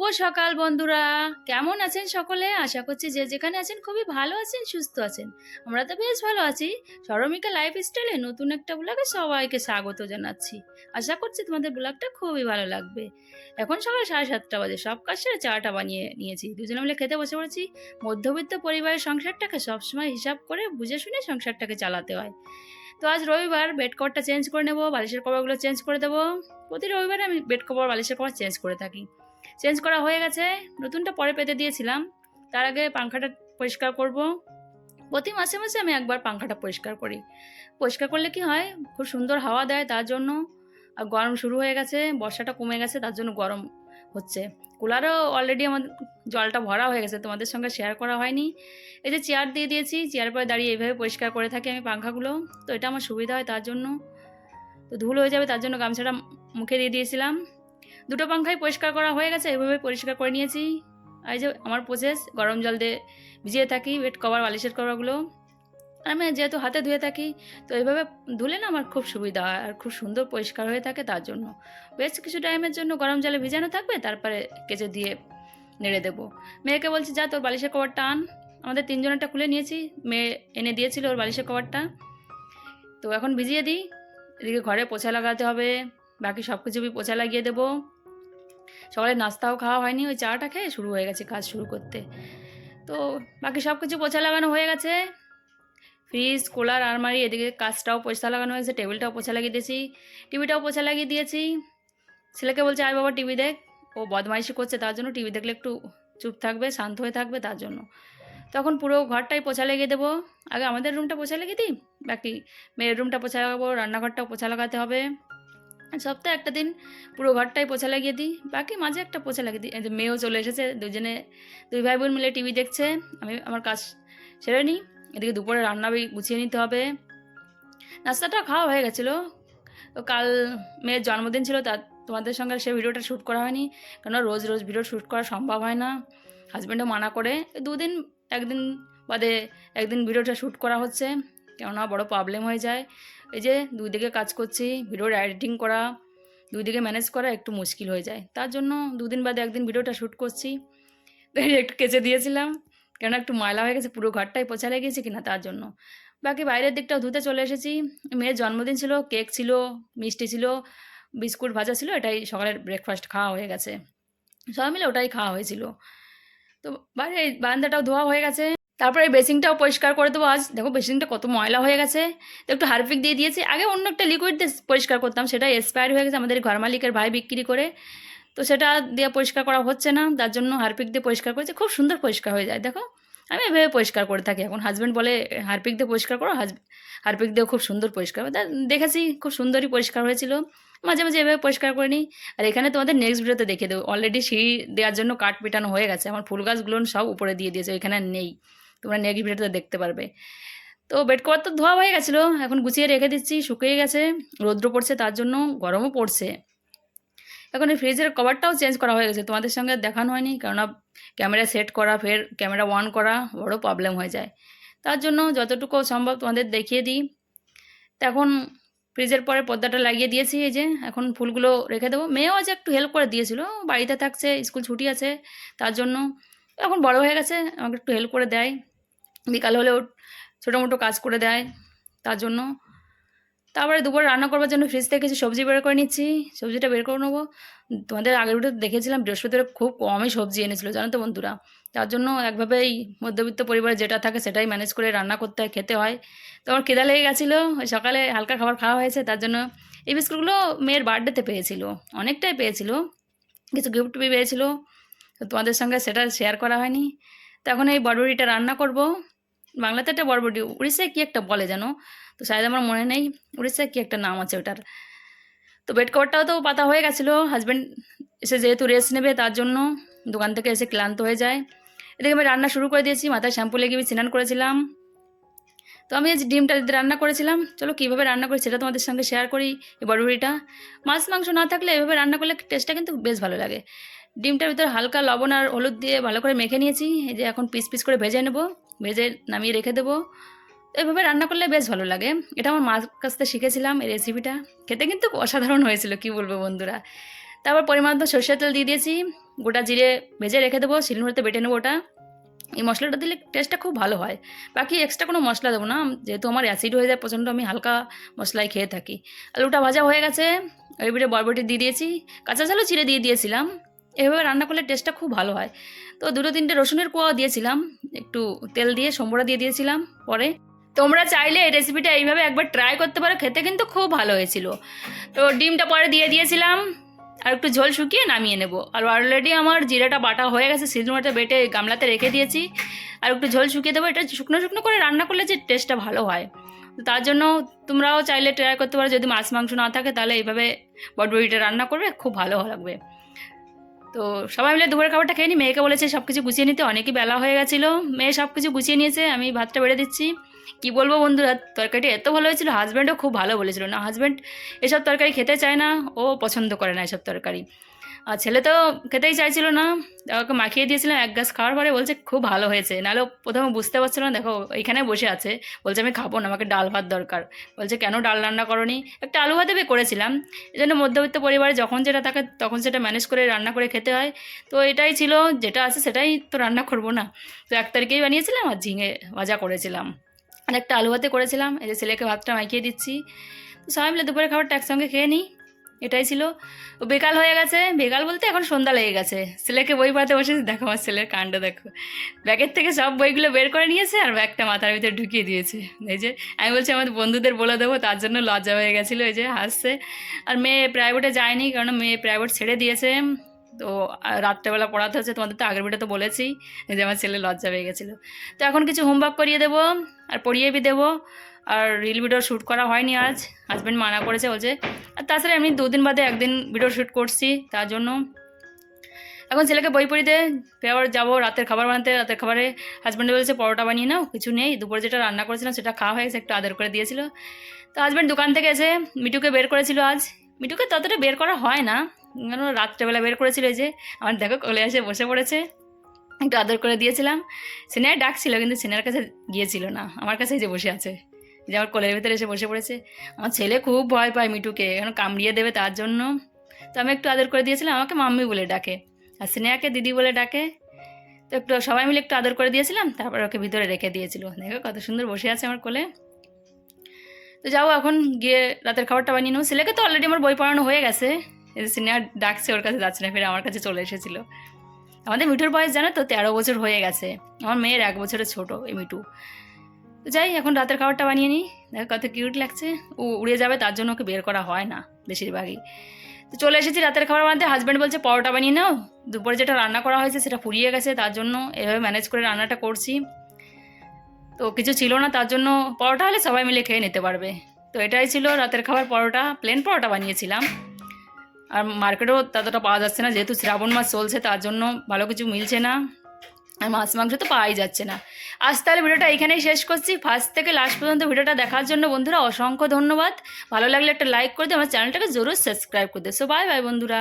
শুভ সকাল বন্ধুরা। কেমন আছেন সকলে? আশা করছি যে যেখানে আছেন খুবই ভালো আছেন, সুস্থ আছেন। আমরা তো বেশ ভালো আছি। সরমিকা লাইফস্টাইলে নতুন একটা ব্লগে সবাইকে স্বাগত জানাচ্ছি। আশা করছি তোমাদের ব্লগটা খুবই ভালো লাগবে। এখন সকাল 7:30 বাজে, সব কাজ সেরে চাটা বানিয়ে নিয়েছি, দুজনে মিলে খেতে বসে পড়েছি। মধ্যবিত্ত পরিবারের সংসারটাকে সবসময় হিসাব করে বুঝে শুনে সংসারটাকে চালাতে হয়। তো আজ রবিবার, বেড কভারটা চেঞ্জ করে নেবো, বালিশের কভারগুলো চেঞ্জ করে দেবো। প্রতি রবিবারে আমি বেড কভার বালিশের কভার চেঞ্জ করে থাকি। চেঞ্জ করা হয়ে গেছে, নতুনটা পরে পেতে দিয়েছিলাম। তার আগে পাংখাটা পরিষ্কার করব। প্রতি মাসে মাসে আমি একবার পাংখাটা পরিষ্কার করি। পরিষ্কার করলে কি হয়, খুব সুন্দর হাওয়া দেয় তার জন্য। আর গরম শুরু হয়ে গেছে, বর্ষাটা কমে গেছে তার জন্য গরম হচ্ছে। কুলারও অলরেডি আমার জলটা ভরা হয়ে গেছে, তোমাদের সঙ্গে শেয়ার করা হয়নি। এই যে চেয়ার দিয়ে দিয়েছি, চেয়ারের পরে দাঁড়িয়ে এইভাবে পরিষ্কার করে থাকি আমি পাংখাগুলো। তো এটা আমার সুবিধা হয় তার জন্য। তো ধুলো হয়ে যাবে তার জন্য গামছাটা মুখে দিয়ে দিয়েছিলাম। দুটো পাংখাই পরিষ্কার করা হয়ে গেছে, এইভাবে পরিষ্কার করে নিয়েছি। এই যে আমার প্রসেস, গরম জল দিয়ে ভিজিয়ে থাকি বেড কভার বালিশের কভারগুলো। আমি যেহেতু হাতে ধুয়ে থাকি, তো এইভাবে ধুলে না আমার খুব সুবিধা হয় আর খুব সুন্দর পরিষ্কার হয়ে থাকে তার জন্য। বেশ কিছু টাইমের জন্য গরম জলে ভিজানো থাকবে, তারপরে কেচে দিয়ে নেড়ে দেবো। মেয়েকে বলছি যা তোর বালিশের কভারটা আন। আমাদের তিনজনেরটা খুলে নিয়েছি, মেয়ে এনে দিয়েছিল ওর বালিশের কভারটা। তো এখন ভিজিয়ে দিই। এদিকে ঘরে পোছা লাগাতে হবে, বাকি সব কিছু পোছা লাগিয়ে দেবো। সকালে নাস্তাও খাওয়া হয়নি, ওই চাটা খেয়ে শুরু হয়ে গেছে কাজ শুরু করতে। তো বাকি সব কিছু পোছা লাগানো হয়ে গেছে। ফ্রিজ, কুলার, আলমারি, এদিকে কাজটাও পোছা লাগানো হয়েছে, টেবিলটাও পোছা লাগিয়ে দিয়েছি, টিভিটাও পোছা লাগিয়ে দিয়েছি। ছেলেকে বলছে আয় বাবা টিভি দেখ, ও বদমাইশি করছে তার জন্য, টিভি দেখলে একটু চুপ থাকবে, শান্ত হয়ে থাকবে তার জন্য। তখন পুরো ঘরটাই পোছা লাগিয়ে দেবো। আগে আমাদের রুমটা পোছা লাগিয়ে দিই, বাকি মেয়ের রুমটা পোছা লাগাবো, রান্নাঘরটাও পোছা লাগাতে হবে। সপ্তাহে একটা দিন পুরো ঘরটাই পোছা লাগিয়ে দিই, বাকি মাঝে একটা পোছা লাগিয়ে দিই। মেয়েও চলে এসেছে, দুই ভাই বোন মিলে টিভি দেখছে, আমি আমার কাজ সেরে নিই। এদিকে দুপুরে রান্না গুছিয়ে নিতে হবে। নাস্তাটা খাওয়া হয়ে গেছিলো। তো কাল মেয়ের জন্মদিন ছিল, তা তোমাদের সঙ্গে সে ভিডিওটা শ্যুট করা হয়নি, কেননা রোজ রোজ ভিডিও শ্যুট করা সম্ভব হয় না। হাজব্যান্ডও মানা করে, দুদিন একদিন বাদে একদিন ভিডিওটা শ্যুট করা হচ্ছে, কেননা বড় প্রবলেম হয়ে যায়। এই যে দুই দিকে কাজ করছি, ভিডিওর এডিটিং করা, দুই দিকে ম্যানেজ করা একটু মুশকিল হয়ে যায়, তার জন্য দুদিন বাদে একদিন ভিডিওটা শ্যুট করছি। তো একটু কেচে দিয়েছিলাম, কেননা একটু ময়লা হয়ে গেছে, পুরো ঘরটাই পোছা লেগেছে কিনা তার জন্য। বাকি বাইরের দিকটাও ধুতে চলে এসেছি। মেয়ের জন্মদিন ছিল, কেক ছিল, মিষ্টি ছিল, বিস্কুট ভাজা ছিল, এটাই সকালের ব্রেকফাস্ট খাওয়া হয়ে গেছে। সবাই মিলে ওটাই খাওয়া হয়েছিল। তো বাইরে বারান্দাটাও ধোয়া হয়ে গেছে। তারপরে এই বেসিনটাও পরিষ্কার করে দেবো আজ। দেখো বেসিনটা কত ময়লা হয়ে গেছে, তো একটু হারপিক দিয়ে দিয়েছি। আগে অন্য একটা লিকুইড দিয়ে পরিষ্কার করতাম, সেটা এক্সপায়ার হয়ে গেছে, আমাদের ঘর মালিকের ভাই বিক্রি করে। তো সেটা দিয়ে পরিষ্কার করা হচ্ছে না, তার জন্য হারপিক দিয়ে পরিষ্কার করেছে, খুব সুন্দর পরিষ্কার হয়ে যায়। দেখো আমি এভাবে পরিষ্কার করে থাকি। এখন হাজব্যান্ড বলে হারপিক দিয়ে পরিষ্কার করো, হারপিক দিয়েও খুব সুন্দর পরিষ্কার হয়। দেখেছি খুব সুন্দরই পরিষ্কার হয়েছিল। মাঝে মাঝে এভাবে পরিষ্কার করে নিই। আর এখানে তোমাদের নেক্সট ভিডিওতে দেখিয়ে দেবো, অলরেডি সিঁড়ি দেওয়ার জন্য কাঠ পেটানো হয়ে গেছে, আমার ফুল গাছগুলো সব উপরে দিয়ে দিয়েছে, এখানে নেই, তোমরা নেক্সট ভিডিওতে দেখতে পারবে। তো বেড কভার তো ধোয়া হয়ে গেছিলো, এখন গুছিয়ে রেখে দিচ্ছি, শুকিয়ে গেছে, রৌদ্র পড়ছে তার জন্য, গরমও পড়ছে। এখন এই ফ্রিজের কভারটাও চেঞ্জ করা হয়ে গেছে, তোমাদের সঙ্গে দেখানো হয়নি, কেননা ক্যামেরা সেট করা, ফের ক্যামেরা অন করা বড় প্রবলেম হয়ে যায়, তার জন্য যতটুকু সম্ভব তোমাদের দেখিয়ে দিই। তো এখন ফ্রিজের পরে পর্দাটা লাগিয়ে দিয়েছি, এই যে এখন ফুলগুলো রেখে দেবো। মেয়েও আজ একটু হেল্প করে দিয়েছিল, বাড়িতে থাকছে, স্কুল ছুটি আছে তার জন্য। এখন বড় হয়ে গেছে, আমাকে একটু হেল্প করে দেয়, বিকাল হলেও ছোটো মোটো কাজ করে দেয় তার জন্য। তারপরে দুপুরে রান্না করবার জন্য ফ্রিজ থেকে কিছু সবজি বের করে নিচ্ছি, সবজিটা বের করে নেবো। তোমাদের আগের ভিডিওতে দেখেছিলাম বৃহস্পতিবার খুব কমই সবজি এনেছিল, জানো তো বন্ধুরা। তার জন্য একভাবেই মধ্যবিত্ত পরিবারে যেটা থাকে সেটাই ম্যানেজ করে রান্না করতে হয়, খেতে হয়। তো আমার খিদা লেগে গেছিলো, ওই সকালে হালকা খাবার খাওয়া হয়েছে, তার জন্য এই বিস্কুটগুলো মেয়ের বার্থডেতে পেয়েছিল, অনেকটাই পেয়েছিল, কিছু গিফট পেয়েছিল, তো তোমাদের সঙ্গে সেটা শেয়ার করা হয়নি। তো এখন এই বড়বড়িটা রান্না করব। বাংলাতে একটা বড়বড়ি, উড়িষ্যায় কী একটা বলে জানো, তো শায়দ আমার মনে নেই, উড়িষ্যায় কী একটা নাম আছে ওটার। তো বেড কভারটাও তো পাতা হয়ে গেছিলো, হাজব্যান্ড এসে যেহেতু রেস্ট নেবে তার জন্য, দোকান থেকে এসে ক্লান্ত হয়ে যায়। এদিকে আমি রান্না শুরু করে দিয়েছি, মাথায় শ্যাম্পু লেগে আমি স্নান করেছিলাম। তো আমি আজ ডিমটা রান্না করেছিলাম, চলো কীভাবে রান্না করি সেটা তোমাদের সঙ্গে শেয়ার করি। এই বড়বড়িটা মাছ মাংস না থাকলে এভাবে রান্না করলে টেস্টটা কিন্তু বেশ ভালো লাগে। ডিমটার ভিতরে হালকা লবণ আর হলুদ দিয়ে ভালো করে মেখে নিয়েছি, এই যে এখন পিস পিস করে ভেজে নেব, ভেজে নামিয়ে রেখে দেবো। এভাবে রান্না করলে বেশ ভালো লাগে, এটা আমার মার কাছ থেকে শিখেছিলাম এই রেসিপিটা। খেতে কিন্তু অসাধারণ হয়েছিল, কি বলবো বন্ধুরা। তারপর পরিমাণ মতো সরষের তেল দিয়ে দিয়েছি, গোটা জিরে ভেজে রেখে দেবো, শিলনোড়াতে বেটে নেবো ওটা। এই মশলাটা দিলে টেস্টটা খুব ভালো হয়। বাকি এক্সট্রা কোনো মশলা দেবো না, যেহেতু আমার অ্যাসিড হয়ে যায় প্রচণ্ড, আমি হালকা মশলাই খেয়ে থাকি। আলুটা ভাজা হয়ে গেছে, এবারে বরবটি দিয়ে দিয়েছি, কাঁচা ঝালও চিড়ে দিয়ে দিয়েছিলাম। এভাবে রান্না করলে টেস্টটা খুব ভালো হয়। তো 2-3টে রসুনের কোয়া দিয়েছিলাম, একটু তেল দিয়ে সম্বরা দিয়ে দিয়েছিলাম পরে। তোমরা চাইলে এই রেসিপিটা এইভাবে একবার ট্রাই করতে পারো, খেতে কিন্তু খুব ভালো হয়েছিল। তো ডিমটা পরে দিয়ে দিয়েছিলাম, আর একটু ঝোল শুকিয়ে নামিয়ে নেব। আর অলরেডি আমার জিরাটা বাটা হয়ে গেছে, শিলনোড়াতে বেটে গামলাতে রেখে দিয়েছি। আর একটু ঝোল শুকিয়ে দেবো, এটা শুকনো শুকনো করে রান্না করলে যে টেস্টটা ভালো হয়। তো তার জন্য তোমরাও চাইলে ট্রাই করতে পারো, যদি মাছ মাংস না থাকে তাহলে এইভাবে বটবটিটা রান্না করবে, খুব ভালো লাগবে। তো সবাই মিলে দুপুরের খাবারটা খেয়ে নিই। মেয়েকে বলেছে সব কিছু গুছিয়ে নিতে, অনেকই বেলা হয়ে গেছিলো। মেয়ে সব কিছু গুছিয়ে নিয়েছে, আমি ভাতটা বেড়ে দিচ্ছি। কি বলবো বন্ধুরা, তরকারিটা এত ভালো হয়েছিল, হাজব্যান্ডও খুব ভালো বলেছিল। না, হাজব্যান্ড এসব তরকারি খেতে চায় না, ও পছন্দ করে না এসব তরকারি। আর ছেলে তো খেতেই চাইছিল না, ওকে মাখিয়ে দিয়েছিলাম। এক গ্লাস খাওয়ার পরে বলছে খুব ভালো হয়েছে, নাহলে প্রথমে বুঝতে পারছিল না। দেখো এখানে বসে আছে, বলছে আমি খাবো না, আমাকে ডাল ভাত দরকার। বলছে কেন ডাল রান্না করনি? একটা আলু ভাতে করেছিলাম। এই জন্য মধ্যবিত্ত পরিবারে যখন যেটা থাকে তখন সেটা ম্যানেজ করে রান্না করে খেতে হয়। তো এটাই ছিল, যেটা আছে সেটাই তো রান্না করবো না। তো 1 তারিখেই বানিয়েছিলাম, আর ঝিঙে ভাজা করেছিলাম, আর একটা আলু ভাতে করেছিলাম। এই যে ছেলেকে ভাতটা মাখিয়ে দিচ্ছি। তো সবাই মিলে দুপুরের খাবারটা একসঙ্গে খেয়ে নিই, এটাই ছিল। ও বিকাল হয়ে গেছে, বিকাল বলতে এখন সন্ধ্যা লেগে গেছে। ছেলেকে বই পড়াতে বসেছে, দেখো আমার ছেলের কাণ্ড দেখো, ব্যাগের থেকে সব বইগুলো বের করে নিয়েছে আর ব্যাগটা মাথার ভিতরে ঢুকিয়ে দিয়েছে। এই যে আমি বলছি আমাদের বন্ধুদের বলে দেবো, তার জন্য লজ্জা হয়ে গেছিলো। এই যে হাসছে। আর মেয়ে প্রাইভেটে যায়নি, কারণ মেয়ে প্রাইভেট ছেড়ে দিয়েছে। তো রাত্রেবেলা পড়াতে হচ্ছে, তোমাদের তো আগের ভিডিও তো বলেছি যে আমার ছেলে লজ্জা পেয়ে গেছিলো। তো এখন কিছু হোমওয়ার্ক করিয়ে দেবো আর পড়িয়ে দেবো। আর রিল ভিডিও শ্যুট করা হয়নি আজ, হাজব্যান্ড মানা করেছে, বলছে। আর তাছাড়া এমনি 2 দিন বাদে একদিন ভিডিও শ্যুট করছি, তার জন্য এখন ছেলেকে বই পড়িতে ফের যাবো রাতের খাবার বানাতে। রাতের খাবারে হাজব্যান্ড বলেছে পরোটা বানিয়ে নাও, কিছু নেই। দুপুরে যেটা রান্না করেছিলাম সেটা খাওয়া হয়ে গেছে, একটু আদর করে দিয়েছিল। তো হাজব্যান্ড দোকান থেকে এসে মিটুকে বের করেছিল আজ। মিটুকে ততটা বের করা হয় না, কেন রাত্রেবেলা বের করেছিল। এই যে আমার দেখো কোলে এসে বসে পড়েছে, একটু আদর করে দিয়েছিলাম। সিনিয়ার ডাকছিল, কিন্তু সিনিয়ার কাছে গিয়েছিল না, আমার কাছেই যে বসে আছে, যে আমার কোলের ভেতরে এসে বসে পড়েছে। আমার ছেলে খুব ভয় পায় মিটুকে, এখন কামড়িয়ে দেবে তার জন্য। তো আমি একটু আদর করে দিয়েছিলাম, আমাকে মাম্মি বলে ডাকে, আর সিনেহাকে দিদি বলে ডাকে। তো একটু সবাই মিলে একটু আদর করে দিয়েছিলাম, তারপর ওকে ভিতরে রেখে দিয়েছিল। দেখো কত সুন্দর বসে আছে আমার কোলে। তো যাও এখন গিয়ে রাতের খাবারটা বানিয়ে নেবো। ছেলেকে তো অলরেডি আমার বই পড়ানো হয়ে গেছে, এই যে সিনেহা ডাকছে, ওর কাছে যাচ্ছে না, ফিরে আমার কাছে চলে এসেছিলো। আমাদের মিঠুর বয়স জানো তো 13 বছর হয়ে গেছে, আমার মেয়ের 1 বছরের ছোটো এই মিঠু। তো যাই এখন রাতের খাবারটা বানিয়ে নিই। দেখো কত কিউট লাগছে, ও উড়ে যাবে তার জন্য ওকে বের করা হয় না বেশিরভাগই। তো চলে এসেছি রাতের খাবার বানাতে। হাজব্যান্ড বলছে পরোটা বানিয়ে নাও, দুপুরে যেটা রান্না করা হয়েছে সেটা ফুরিয়ে গেছে, তার জন্য এভাবে ম্যানেজ করে রান্নাটা করছি। তো কিছু ছিল না, তার জন্য পরোটা হলে সবাই মিলে খেয়ে নিতে পারবে। তো এটাই ছিল রাতের খাবার, পরোটা, প্লেন পরোটা বানিয়েছিলাম। আর মার্কেটেও ততটা পাওয়া যাচ্ছে না, যেহেতু শ্রাবণ মাস চলছে, তার জন্য ভালো কিছু মিলছে না, আর মাছ মাংস তো পাওয়াই যাচ্ছে না। আজ তাহলে ভিডিওটা এখানেই শেষ করছি। ফার্স্ট থেকে লাস্ট পর্যন্ত ভিডিওটা দেখার জন্য বন্ধুরা অসংখ্য ধন্যবাদ। ভালো লাগলে একটা লাইক করে দিও, আমার চ্যানেলটাকে জরুর সাবস্ক্রাইব করে দিও। সো বাই বাই বন্ধুরা।